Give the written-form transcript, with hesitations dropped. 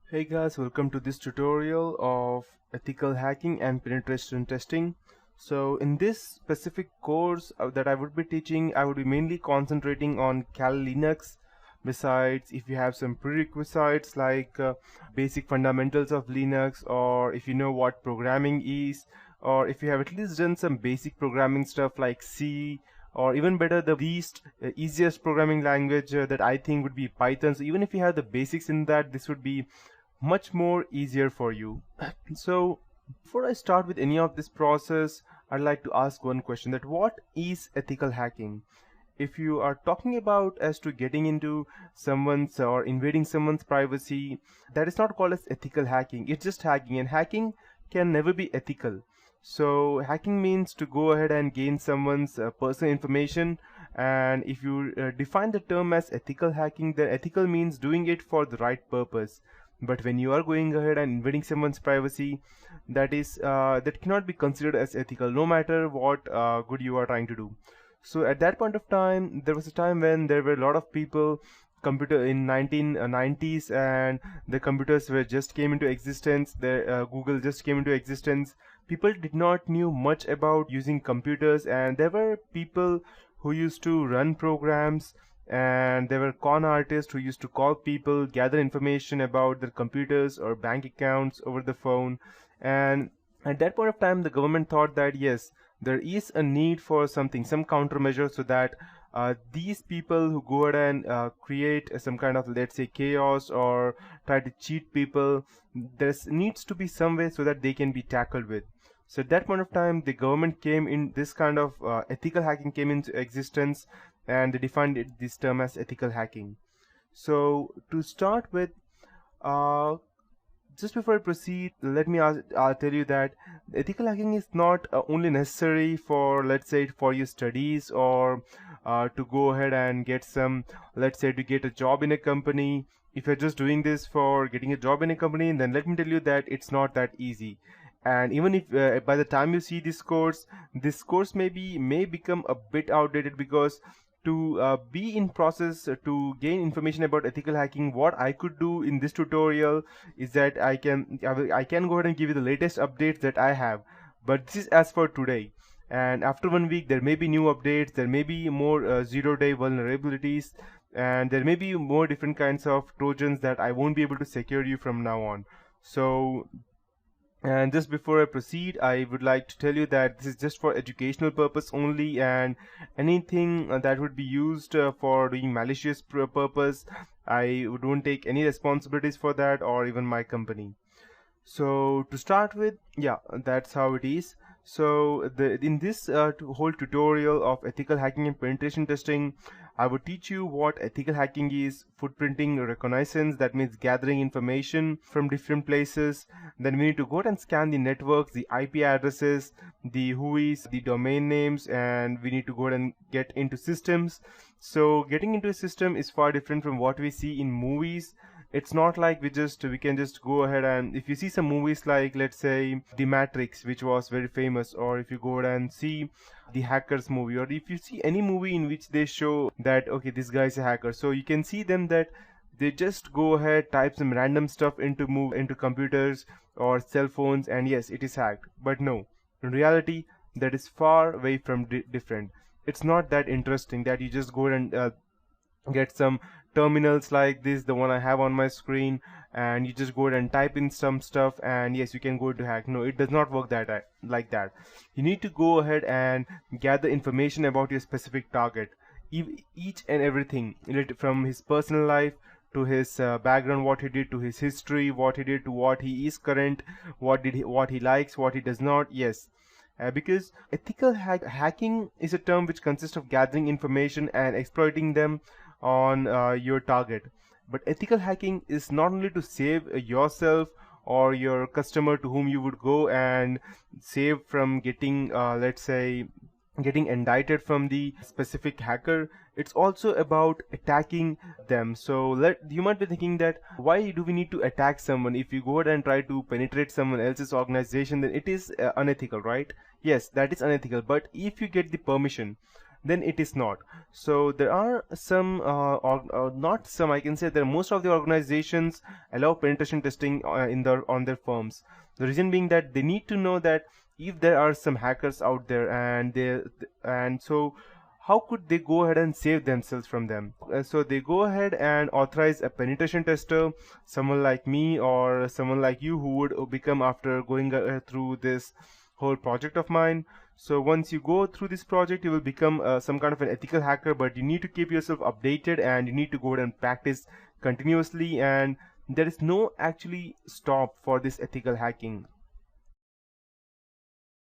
Hey guys, welcome to this tutorial of ethical hacking and penetration testing. So in this specific course that I would be teaching, I would be mainly concentrating on Kali Linux. Besides, if you have some prerequisites like basic fundamentals of Linux, or if you know what programming is, or if you have at least done some basic programming stuff like C, or even better, the least easiest programming language that I think would be Python. So even if you have the basics in that, this would be much more easier for you. So before I start with any of this process, I'd like to ask one question, that what is ethical hacking? If you are talking about as to getting into someone's or invading someone's privacy, that is not called as ethical hacking. It's just hacking, and hacking can never be ethical. So hacking means to go ahead and gain someone's personal information, and if you define the term as ethical hacking, then ethical means doing it for the right purpose. But when you are going ahead and invading someone's privacy, that cannot be considered as ethical, no matter what good you are trying to do. So at that point of time, there was a time when there were a lot of people computer in 1990s, and the computers were just came into existence. The Google just came into existence. People did not knew much about using computers, and there were people who used to run programs, and there were con artists who used to call people, gather information about their computers or bank accounts over the phone. And at that point of time, the government thought that yes, there is a need for something, some countermeasure, so that these people who go ahead and create some kind of, let's say, chaos or try to cheat people, there needs to be some way so that they can be tackled with. So at that point of time, the government came in, this kind of ethical hacking came into existence, and they defined this term as ethical hacking. So to start with, uh, just before I proceed, let me tell you that ethical hacking is not only necessary for, let's say, for your studies, or to go ahead and get some, let's say, to get a job in a company. If you're just doing this for getting a job in a company, then let me tell you that it's not that easy. And even if by the time you see this course may become a bit outdated, because to be in process to gain information about ethical hacking, what I could do in this tutorial is that I can go ahead and give you the latest updates that I have, but this is as for today. And after 1 week, there may be new updates, there may be more zero-day vulnerabilities, and there may be more different kinds of trojans that I won't be able to secure you from now on. So, and just before I proceed, I would like to tell you that this is just for educational purpose only, and anything that would be used for doing malicious purpose, I don't take any responsibilities for that, or even my company. So to start with, yeah, that's how it is. So in this whole tutorial of ethical hacking and penetration testing, I would teach you what ethical hacking is, footprinting reconnaissance, that means gathering information from different places. Then we need to go and scan the networks, the IP addresses, the WHOIS, the domain names, and we need to go and get into systems. So getting into a system is far different from what we see in movies. It's not like we can just go ahead, and if you see some movies like, let's say, The Matrix, which was very famous, or if you go ahead and see the Hackers movie, or if you see any movie in which they show that okay, this guy is a hacker, so you can see them that they just go ahead, type some random stuff into computers or cell phones, and yes, it is hacked. But no, in reality, that is far away from different. It's not that interesting that you just go and get some terminals like this, the one I have on my screen, and you just go ahead and type in some stuff, and yes, you can go to hack. No, it does not work like that. You need to go ahead and gather information about your specific target, each and everything related, from his personal life to his background, what he did, to his history, what he did, to what he is current, what he likes, what he does not. Yes, because ethical hacking is a term which consists of gathering information and exploiting them on your target. But ethical hacking is not only to save yourself or your customer to whom you would go and save from getting, let's say, getting indicted from the specific hacker. It's also about attacking them. So you might be thinking that why do we need to attack someone? If you go ahead and try to penetrate someone else's organization, then it is unethical, right? Yes, that is unethical. But if you get the permission, then it is not. So there are some or not some, I can say that most of the organizations allow penetration testing on their firms. The reason being that they need to know that if there are some hackers out there, and so how could they go ahead and save themselves from them. So they go ahead and authorize a penetration tester, someone like me or someone like you who would become after going through this whole project of mine. So once you go through this project, you will become some kind of an ethical hacker, but you need to keep yourself updated and you need to go ahead and practice continuously, and there is no actually stop for this ethical hacking.